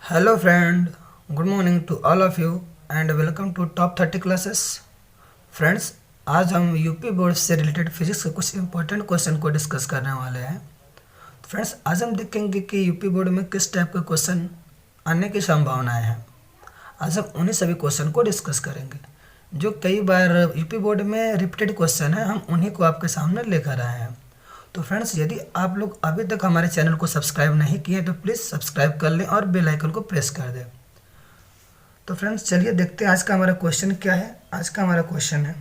Hello friend, good morning to all of you and welcome to top 30 classes. Friends, आज हम UP board से related physics के कुछ important question को discuss करने वाले हैं। फ्रेंड्स, आज हम देखेंगे कि यूपी बोर्ड में किस टाइप के क्वेश्चन आने की संभावनाएं हैं। आज हम उन्हीं सभी क्वेश्चन को डिस्कस करेंगे जो कई बार यूपी बोर्ड में रिपीटेड क्वेश्चन है, हम उन्हीं को आपके सामने लेकर आए हैं। तो फ्रेंड्स, यदि आप लोग अभी तक हमारे चैनल को सब्सक्राइब नहीं किए तो प्लीज़ सब्सक्राइब कर लें और बेल आइकन को प्रेस कर दें। तो फ्रेंड्स, चलिए देखते हैं आज का हमारा क्वेश्चन क्या है। आज का हमारा क्वेश्चन है,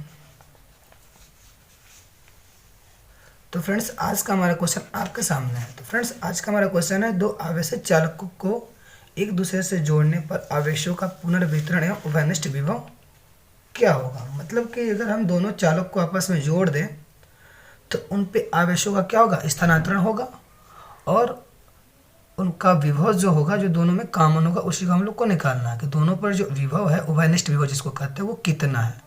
तो फ्रेंड्स आज का हमारा क्वेश्चन आपके सामने है। तो फ्रेंड्स, आज का हमारा क्वेश्चन है, दो आवेशित चालकों को एक दूसरे से जोड़ने पर आवेशों का पुनर्वितरण एवं उभयनिष्ठ विभव क्या होगा। मतलब कि अगर हम दोनों चालक को आपस में जोड़ दें तो उन पे आवेशों का क्या होगा, स्थानांतरण होगा, और उनका विभव जो होगा, जो दोनों में कॉमन होगा, उसी को हम लोग को निकालना है कि दोनों पर जो विभव है, उभयनिष्ठ विभव जिसको कहते हैं, वो कितना है,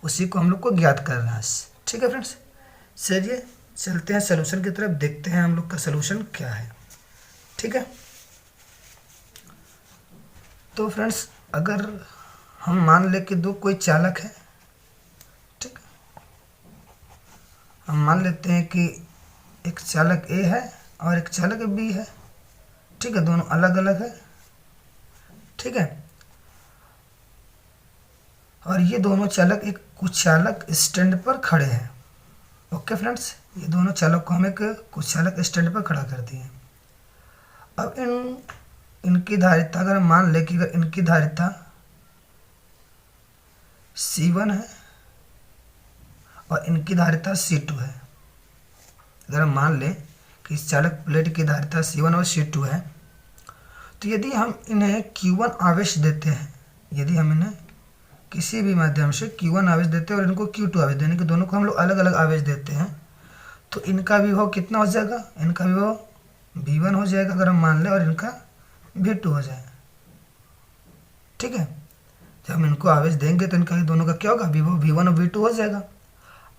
उसी को हम लोग को ज्ञात करना है। ठीक है फ्रेंड्स, चलिए चलते हैं सोल्यूशन की तरफ, देखते हैं हम लोग का सोल्यूशन क्या है। ठीक है, तो फ्रेंड्स अगर हम मान ले कि दो कोई चालक है, ठीक, हम मान लेते हैं कि एक चालक ए है और एक चालक बी है। ठीक है, दोनों अलग अलग है। ठीक है, और ये दोनों चालक एक कुचालक स्टैंड पर खड़े हैं। ओके फ्रेंड्स, ये दोनों चालक को हम एक कुचालक स्टैंड पर खड़ा कर दिए। अब इनकी धारिता अगर हम मान ले कि अगर इनकी धारिता C1 है और इनकी धारिता C2 है, अगर हम मान लें कि इस चालक प्लेट की धारिता C1 और C2 है, तो यदि हम इन्हें Q1 आवेश देते हैं, यदि हम इन्हें किसी भी माध्यम से Q1 आवेश देते हैं और इनको Q2 आवेश देने के, दोनों को हम लोग अलग अलग आवेश देते हैं, तो इनका विभव कितना हो जाएगा, इनका विभव V1 हो जाएगा अगर हम मान लें, और इनका V2 हो जाए। ठीक है, जब हम इनको आवेश देंगे तो इनका दोनों का क्या होगा, विभव V1 और V2 हो जाएगा।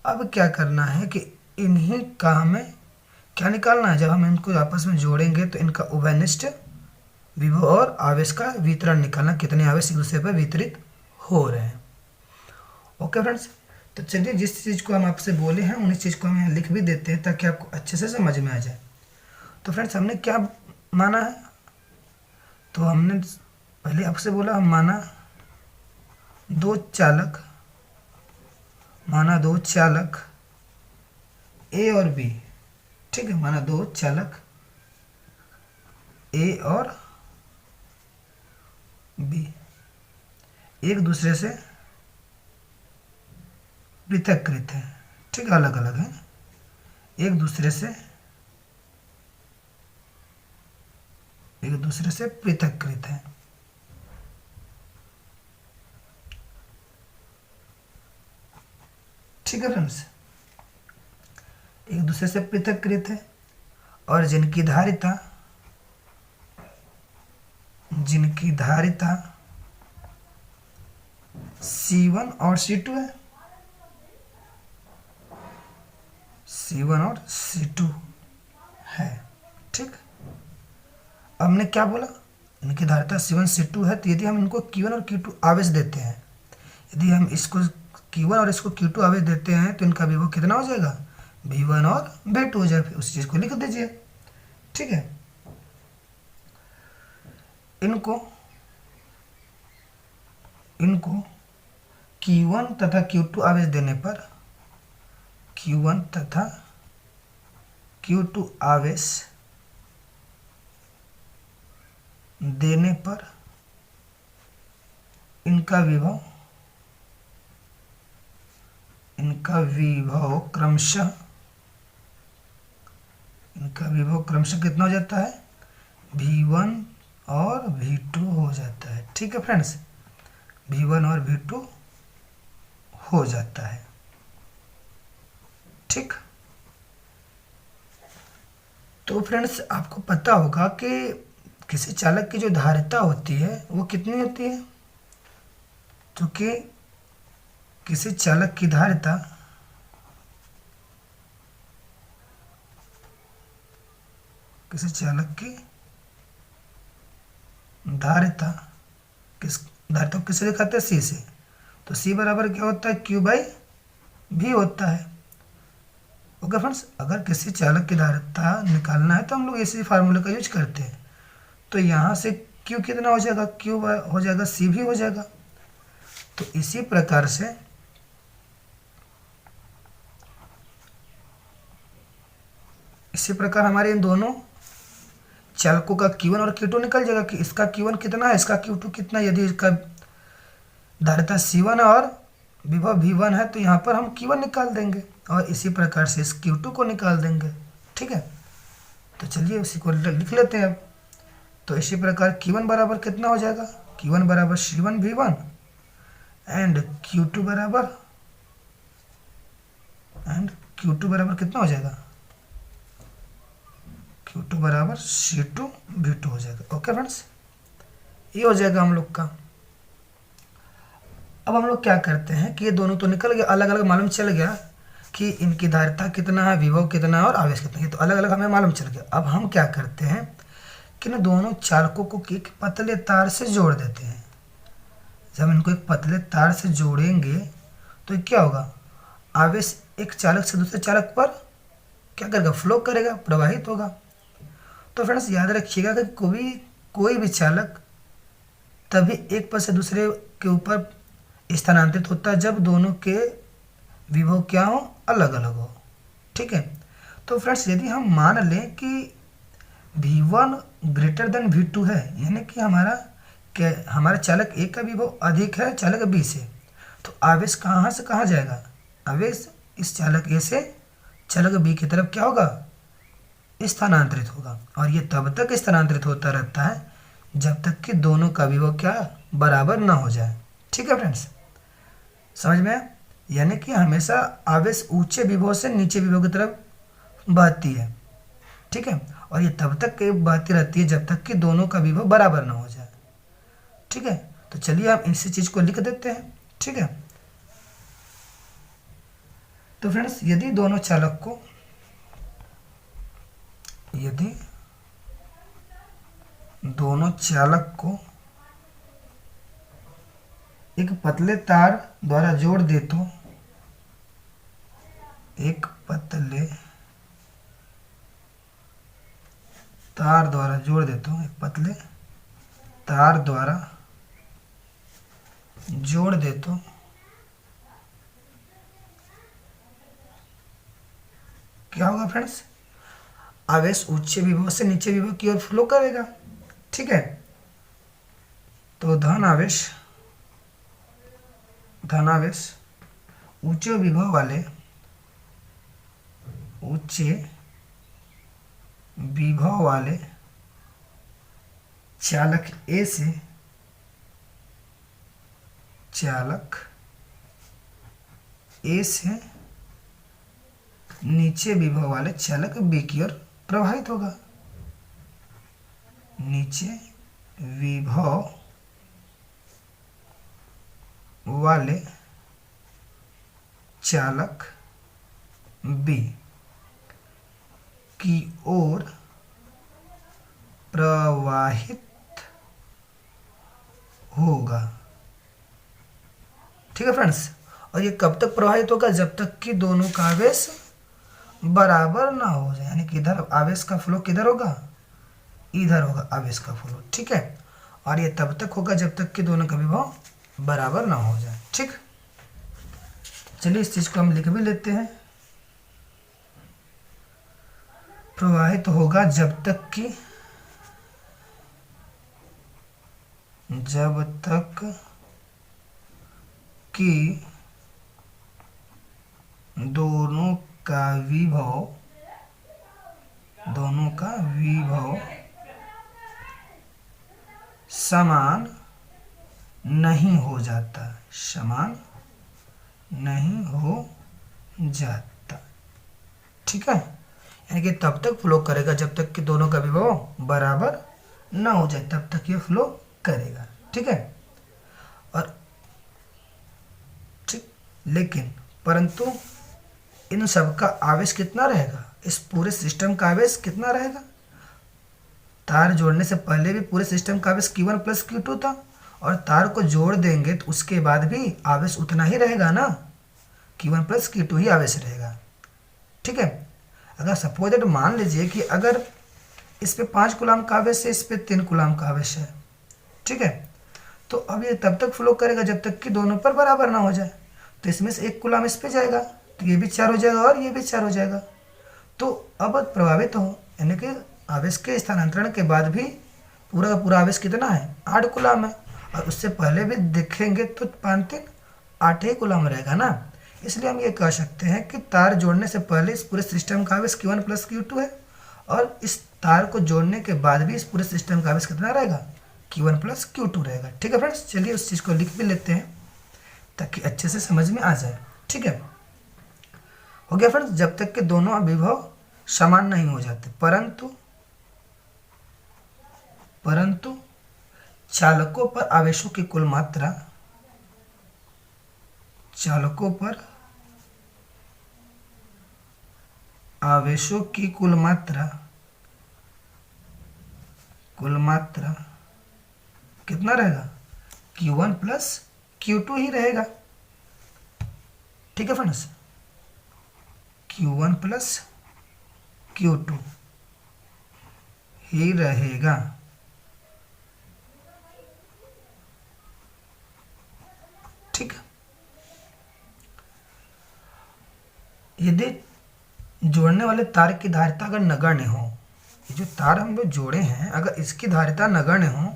अब क्या करना है कि इन्हीं का हमें क्या निकालना है, जब हम इनको आपस में जोड़ेंगे तो इनका उभयनिष्ठ विभव और आवेश का वितरण निकालना, कितने आवेश एक दूसरे पर वितरित हो रहे हैं। ओके फ्रेंड्स, तो चलिए जिस चीज़ को हम आपसे बोले हैं उन्हीं चीज़ को हम यहाँ लिख भी देते हैं ताकि आपको अच्छे से समझ में आ जाए। तो फ्रेंड्स, हमने क्या माना है, तो हमने पहले आपसे बोला, हम माना दो चालक ए और बी। ठीक है, माना दो चालक ए और बी एक दूसरे से पृथककृत है। ठीक है, अलग अलग है, एक दूसरे से पृथककृत है। ठीक है फ्रेंड्स, एक दूसरे से पृथककृत है और जिनकी धारिता C1 और C2 है, C1 और C2 है। ठीक, अब हमने क्या बोला, इनकी धारिता C1 C2 है, तो यदि हम इनको Q1 और Q2 आवेश देते हैं, यदि हम इसको Q1 और इसको Q2 आवेश देते हैं तो इनका विभव कितना हो जाएगा, V1 और V2 हो जाएगा। उस चीज़ को लिख दीजिए। ठीक है, इनको Q1 तथा Q2 आवेश देने पर, Q1 तथा Q2 आवेश देने पर इनका विभव क्रमशः कितना हो जाता है, V1 और V2 हो जाता है। ठीक है फ्रेंड्स, V1 और V2 हो जाता है। ठीक, तो फ्रेंड्स आपको पता होगा कि किसी चालक की जो धारिता होती है वो कितनी होती है, तो कि किसी चालक की धारिता धारिता धारिता को किससे दिखाते हैं? सी से। तो सी बराबर क्या होता है? क्यू बाई भी होता है। ओके फ्रेंड्स, अगर किसी चालक की धारिता निकालना है तो हम लोग इसी फार्मूले का यूज करते हैं। तो यहाँ से क्यू कितना हो जाएगा? क्यू हो जाएगा, सी भी हो जाएगा। तो इसी प्रकार से हमारे इन दोनों चालकों का Q1 और Q2 निकल जाएगा कि इसका Q1 कितना है, इसका Q2 कितना है। यदि इसका धारिता C1 और विभव V1 है तो यहाँ पर हम Q1 निकाल देंगे और इसी प्रकार से इस Q2 को निकाल देंगे। ठीक है, तो चलिए उसी को लिख लेते हैं अब। तो इसी प्रकार Q1 बराबर कितना हो जाएगा? Q1 बराबर C1 V1 एंड Q2 बराबर कितना हो जाएगा? Q2 बराबर C2 V2 हो जाएगा। ओके फ्रेंड्स, ये हो जाएगा हम लोग का। अब हम लोग क्या करते हैं कि ये दोनों तो निकल गए, अलग अलग मालूम चल गया कि इनकी धारिता कितना है, विभव कितना है और आवेश कितना है, ये तो अलग अलग हमें मालूम चल गया। अब हम क्या करते हैं कि ना दोनों चालकों को एक पतले तार से जोड़ देते हैं। जब इनको एक पतले तार से जोड़ेंगे तो क्या होगा? आवेश एक चालक से दूसरे चालक पर क्या करेगा? फ्लो करेगा, प्रवाहित होगा। तो फ्रेंड्स याद रखिएगा कि कोई भी चालक तभी एक पद से दूसरे के ऊपर स्थानांतरित होता है जब दोनों के विभव क्या हो? अलग अलग हो। ठीक है, तो फ्रेंड्स यदि हम मान लें कि V1 ग्रेटर देन V2 है, यानी कि हमारा चालक ए का विभव अधिक है चालक बी से, तो आवेश कहाँ से कहाँ जाएगा? आवेश इस चालक ए से चालक बी की तरफ क्या होगा? स्थानांतरित होगा। और ये तब तक स्थानांतरित होता रहता है जब तक कि दोनों का विभव क्या बराबर ना हो जाए। ठीक है फ्रेंड्स, समझ में आया? यानी कि हमेशा आवेश ऊंचे विभव से नीचे विभव की तरफ बहती है। ठीक है, और ये तब तक बहती रहती है जब तक कि दोनों का विभव बराबर ना हो जाए। ठीक है, तो चलिए हम इसी चीज को लिख देते हैं। ठीक है, तो फ्रेंड्स यदि दोनों चालक को एक पतले तार द्वारा जोड़ दे तो एक पतले तार द्वारा जोड़ दे तो एक पतले तार द्वारा जोड़ दे तो क्या होगा फ्रेंड्स? आवेश उच्च विभव से नीचे विभव की ओर फ्लो करेगा। ठीक है, तो धन आवेश ऊंचे विभव वाले चालक ए से नीचे विभव वाले चालक बी की ओर प्रवाहित होगा। नीचे विभव वाले चालक बी की ओर प्रवाहित होगा। ठीक है फ्रेंड्स, और ये कब तक प्रवाहित होगा? जब तक कि दोनों का आवेश बराबर ना हो जाए, यानी कि इधर आवेश का फ्लो किधर होगा? इधर होगा आवेश का फ्लो। ठीक है, और ये तब तक होगा जब तक कि दोनों का विभव बराबर ना हो जाए। ठीक, चलिए इस चीज को हम लिख भी लेते हैं। प्रवाहित होगा जब तक कि दोनों का विभव समान नहीं हो जाता। ठीक है, यानी कि तब तक फ्लो करेगा जब तक कि दोनों का विभव बराबर ना हो जाए, तब तक ये फ्लो करेगा। ठीक है, और ठीक, लेकिन परंतु इन सब का आवेश कितना रहेगा? इस पूरे सिस्टम का आवेश कितना रहेगा? तार जोड़ने से पहले भी पूरे सिस्टम का आवेश Q1 प्लस Q2 था, और तार को जोड़ देंगे तो उसके बाद भी आवेश उतना ही रहेगा ना, Q1 प्लस Q2 ही आवेश रहेगा। ठीक है, अगर सपोज दैट मान लीजिए कि अगर इस पे 5 कूलाम का आवेश है, इस पे 3 कूलाम का आवेश है, ठीक है, तो अब ये तब तक फ्लो करेगा जब तक कि दोनों पर बराबर ना हो जाए। तो इसमें से 1 कूलाम इस पे जाएगा तो ये भी 4 हो जाएगा और ये भी 4 हो जाएगा। तो अब प्रभावित हो, यानी कि आवेश के स्थानांतरण के बाद भी पूरा का पूरा आवेश कितना है, 8 कूलाम है, और उससे पहले भी देखेंगे तो 5 3 8 ही कूलाम रहेगा ना। इसलिए हम ये कह सकते हैं कि तार जोड़ने से पहले इस पूरे सिस्टम का आवेश Q1 प्लस Q2 है, और इस तार को जोड़ने के बाद भी इस पूरे सिस्टम का आवेश कितना रहेगा, Q1 प्लस Q2 रहेगा। ठीक है फ्रेंड्स, चलिए उस चीज़ को लिख भी लेते हैं ताकि अच्छे से समझ में आ जाए। ठीक है, हो गया फ्रेंड्स, जब तक कि दोनों विभव समान नहीं हो जाते। परंतु चालकों पर आवेशों की कुल मात्रा, चालकों पर आवेशों की कुल मात्रा कितना रहेगा, Q1 प्लस Q2 ही रहेगा। ठीक है फ्रेंड्स, Q1 प्लस Q2 ही रहेगा। ठीक है, यदि जोड़ने वाले तार की धारिता अगर नगण्य हो, ये जो तार हम लोग जोड़े हैं अगर इसकी धारिता नगण्य हो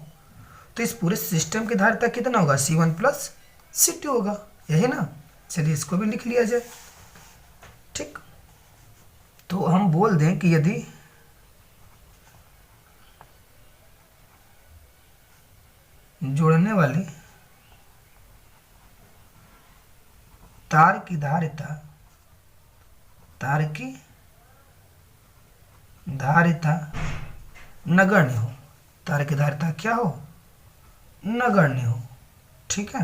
तो इस पूरे सिस्टम की धारिता कितना होगा, C1 प्लस C2 होगा, यही ना। चलिए इसको भी लिख लिया जाए। ठीक, तो हम बोल दें कि यदि जोड़ने वाले तार की धारिता नगण्य हो, तार की धारिता क्या हो, नगण्य हो। ठीक है,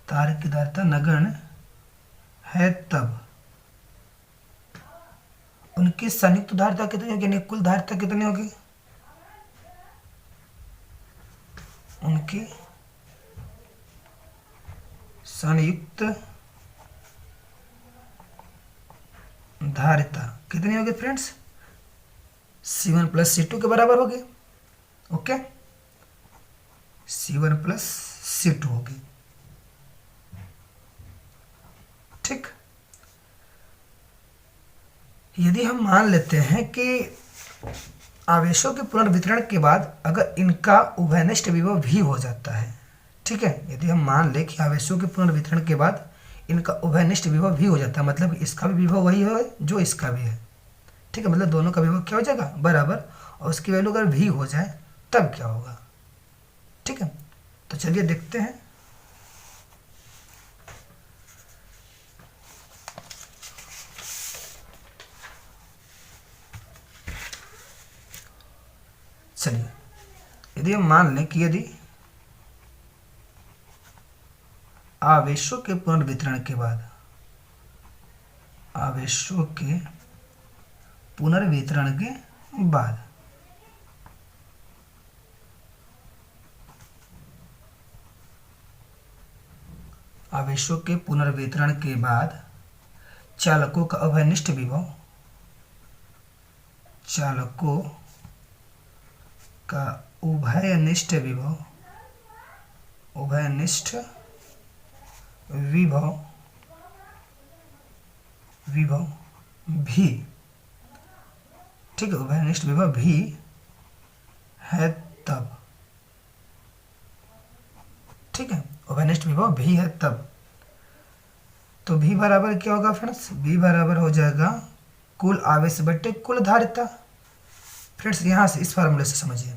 तार की धारिता नगण्य है तब उनकी संयुक्त धारिता कितनी होगी, यानी कुल धारिता कितनी होगी, उनकी संयुक्त धारिता कितनी होगी फ्रेंड्स, C1 प्लस C2 के बराबर होगी। ओके, C1 प्लस C2 होगी। ठीक, यदि हम मान लेते हैं कि आवेशों के पुनर्वितरण के बाद अगर इनका उभयनिष्ठ विभव भी हो जाता है, ठीक है, यदि हम मान लें कि आवेशों के पुनर्वितरण के बाद इनका उभयनिष्ठ विभव भी हो जाता है, मतलब इसका भी विभव वही है जो इसका भी है। ठीक है, मतलब दोनों का विभव क्या हो जाएगा, बराबर, और उसकी वैल्यू अगर भी हो जाए तब क्या होगा। ठीक है, तो चलिए देखते हैं। चलिए, यदि हम मान लें कि यदि आवेशों के पुनर्वितरण के बाद आवेशों के पुनर्वितरण के बाद आवेशों के पुनर्वितरण के बाद चालकों का उभयनिष्ठ विभव, चालकों का उभयनिष्ठ विभव, उभयनिष्ठ विभव विभव भी, ठीक है, उभयनिष्ठ विभव भी है तब, ठीक है, उभयनिष्ठ विभव भी है तब, तो भी बराबर क्या होगा फ्रेंड्स, भी बराबर हो जाएगा कुल आवेश बटे कुल धारिता। फ्रेंड्स यहाँ से इस फार्मूले से समझिए,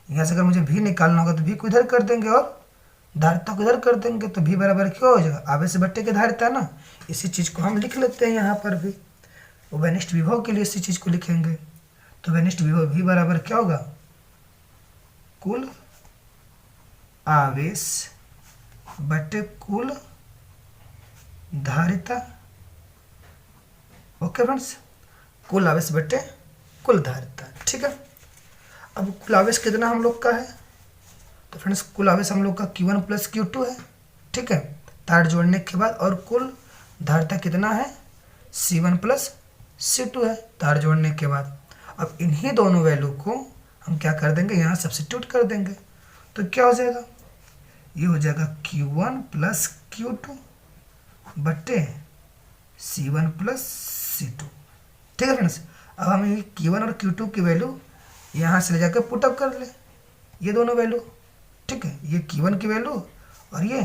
यहाँ से अगर मुझे भी निकालना होगा तो भी को इधर कर देंगे और धारिता को इधर कर देंगे, तो भी बराबर क्या हो जाएगा, आवेश बट्टे की धारिता ना। इसी चीज़ को हम लिख लेते हैं यहाँ पर भी, उभयनिष्ठ विभव के लिए इसी चीज़ को लिखेंगे, तो उभयनिष्ठ विभव भी बराबर क्या होगा, कुल आवेश बटे कुल धारिता। ओके फ्रेंड्स, कुल आवेश बटे कुल धारिता। ठीक है, अब कुल आवेश कितना हम लोग का है, तो फ्रेंड्स कुल आवेश हम लोग का Q1 प्लस Q2 है, ठीक है, तार जोड़ने के बाद। और कुल धारिता कितना है, C1 प्लस C2 है तार जोड़ने के बाद। अब इन्हीं दोनों वैल्यू को हम क्या कर देंगे, यहाँ सब्स्टिट्यूट कर देंगे, तो क्या हो जाएगा, ये हो जाएगा Q1 प्लस Q2 बट्टे C1 प्लस C2, ठीक है फ्रेंड्स। अब हम ये Q1 और Q2 की वैल्यू यहाँ से ले जाकर पुटअप कर ले, ये दोनों वैल्यू, ठीक है, ये Q1 की वैल्यू और ये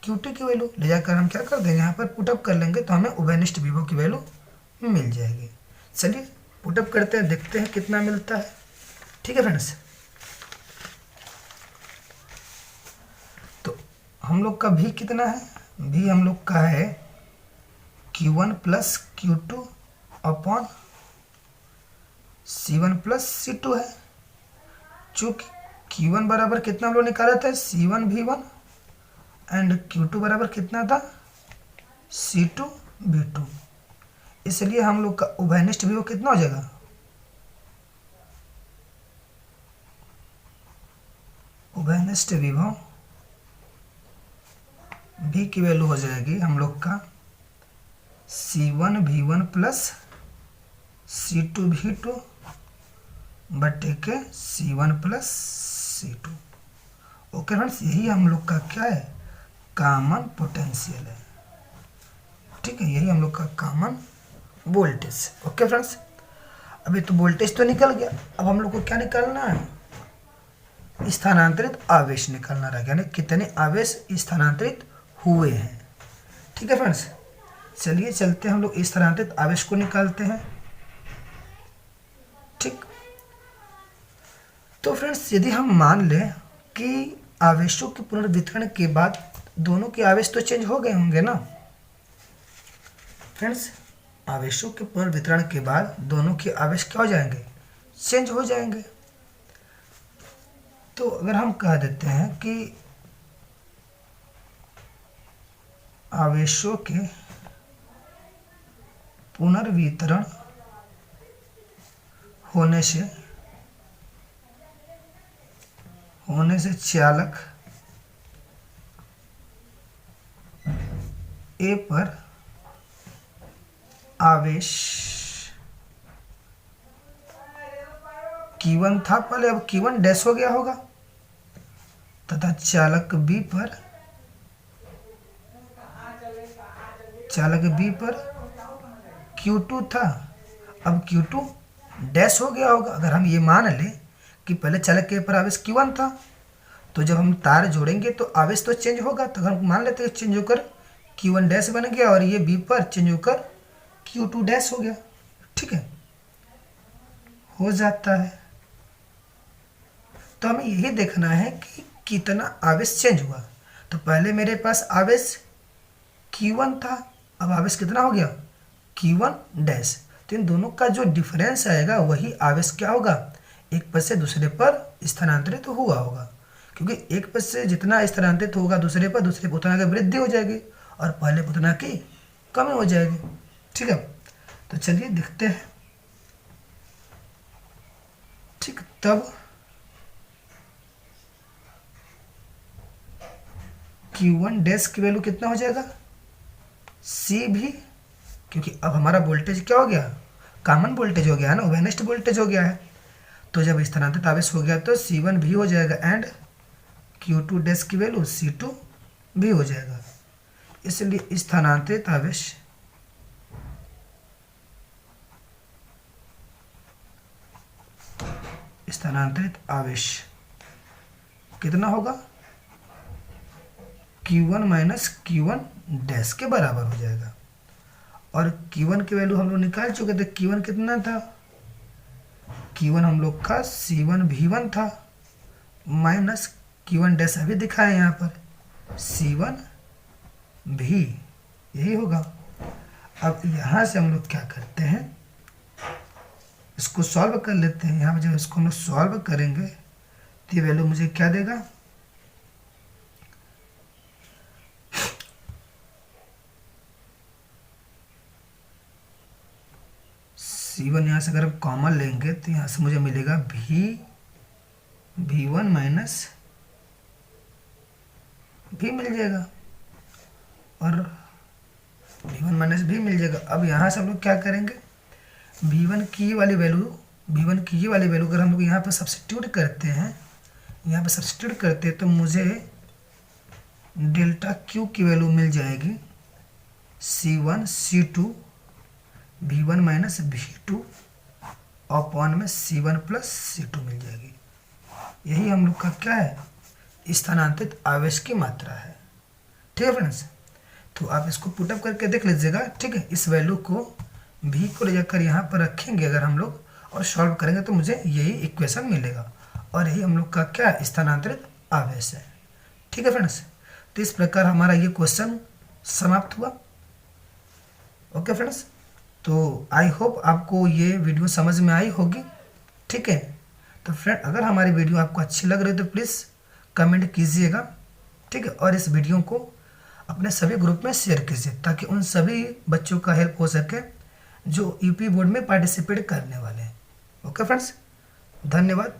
Q2 की वैल्यू ले जाकर हम क्या कर देंगे, यहाँ पर पुटअप कर लेंगे, तो हमें उभयनिष्ठ विभव की वैल्यू मिल जाएगी। चलिए पुटअप करते हैं, देखते हैं कितना मिलता है, ठीक है फ्रेंड्स। तो हम लोग का भी कितना है, भी हम लोग का है Q1 plus Q2 upon C1 plus C2 है। चूँकि Q1 बराबर कितना हम लोग निकाला था, C1 V1 एंड Q2 बराबर कितना था, C2 V2, इसलिए हम लोग का उभयनिष्ठ विभव कितना हो जाएगा, उभयनिष्ठ विभव भी की वैल्यू हो जाएगी हम लोग का C1 V1 plus C2 V2 बट्टे के C1 plus C2। Okay friends, यही हम लोग का क्या है, कॉमन पोटेंशियल है, ठीक है, यही हम लोग का कॉमन वोल्टेज। ओके फ्रेंड्स, अभी तो वोल्टेज तो निकल गया, अब हम लोग को क्या निकालना है, स्थानांतरित आवेश निकालना रहेगा, यानी कितने आवेश स्थानांतरित हुए हैं, ठीक है फ्रेंड्स। चलिए चलते हैं हम लोग स्थानांतरित आवेश को निकालते हैं, ठीक। तो फ्रेंड्स यदि हम मान लें कि आवेशों के पुनर्वितरण के बाद दोनों के आवेश तो चेंज हो गए होंगे ना फ्रेंड्स, आवेशों के पुनर्वितरण के बाद दोनों के आवेश क्या हो जाएंगे, चेंज हो जाएंगे। तो अगर हम कह देते हैं कि आवेशों के पुनर्वितरण होने से चालक ए पर आवेश Q1 था पहले, अब Q1 डैश हो गया होगा, तथा चालक बी पर Q2 था, अब Q2 डैश हो गया होगा। अगर हम ये मान लें कि पहले चालक के पर आवेश Q1 था, तो जब हम तार जोड़ेंगे तो आवेश तो चेंज होगा, तो हम मान लेते हैं चेंज होकर Q1 डैश बन गया और ये बी पर चेंज होकर Q2 डैश हो गया, ठीक है, हो जाता है। तो हमें यही देखना है कि कितना आवेश चेंज हुआ। तो पहले मेरे पास आवेश Q1 था, अब आवेश कितना हो गया, Q1 डैश, तो इन दोनों का जो डिफरेंस आएगा वही आवेश क्या होगा, एक पद से दूसरे पर स्थानांतरित हुआ होगा, क्योंकि एक पद से जितना स्थानांतरित होगा दूसरे पर उतना की वृद्धि हो जाएगी और पहले उतना की कमी हो जाएगी, ठीक है। तो चलिए देखते हैं, ठीक, तब Q1 डैश की वैल्यू कितना हो जाएगा, C भी, क्योंकि अब हमारा वोल्टेज क्या हो गया, कॉमन वोल्टेज हो गया है ना, उभयनिष्ठ वोल्टेज हो गया है। तो जब स्थानांतरित आवेश हो गया तो C1 भी हो जाएगा एंड Q2 डैश की वैल्यू C2 भी हो जाएगा, इसलिए स्थानांतरित आवेश कितना होगा, Q1 माइनस Q1 डैश के बराबर हो जाएगा। और Q1 की वैल्यू हम लोग निकाल चुके थे, Q1 कितना था, Q1 हम लोग का C1 V1 था माइनस Q1 डैश अभी दिखा है यहाँ पर C1 V, यही होगा। अब यहाँ से हम लोग क्या करते हैं, इसको सॉल्व कर लेते हैं। यहाँ पर जब इसको हम लोग सॉल्व करेंगे तो ये वैल्यू मुझे क्या देगा, C1 यहाँ से अगर हम कॉमन लेंगे तो यहाँ से मुझे मिलेगा V V1 माइनस भी मिल जाएगा और V1 माइनस भी मिल जाएगा। अब यहाँ से हम लोग क्या करेंगे, V1 की ये वाली वैल्यू अगर हम लोग यहाँ पर सब्स्टिट्यूट करते हैं, तो मुझे डेल्टा Q की वैल्यू मिल जाएगी C1 C2 V1 minus V2 upon में C1 प्लस C2 मिल जाएगी। यही हम लोग का क्या है, स्थानांतरित आवेश की मात्रा है। ठीक है फ्रेंड्स, तो आप इसको पुटअप करके देख लीजिएगा। ठीक है, इस वैल्यू को V को ले जाकर यहाँ पर रखेंगे अगर हम लोग और सॉल्व करेंगे तो मुझे यही इक्वेशन मिलेगा और यही हम लोग का क्या स्थानांतरित आवेश है। ठीक है फ्रेंड्स, तो इस प्रकार हमारा ये क्वेश्चन समाप्त हुआ। ओके फ्रेंड्स, तो आई होप आपको ये वीडियो समझ में आई होगी। ठीक है, तो फ्रेंड अगर हमारी वीडियो आपको अच्छी लग रही है तो प्लीज़ कमेंट कीजिएगा। ठीक है, और इस वीडियो को अपने सभी ग्रुप में शेयर कीजिए ताकि उन सभी बच्चों का हेल्प हो सके जो यूपी बोर्ड में पार्टिसिपेट करने वाले हैं। ओके फ्रेंड्स, धन्यवाद।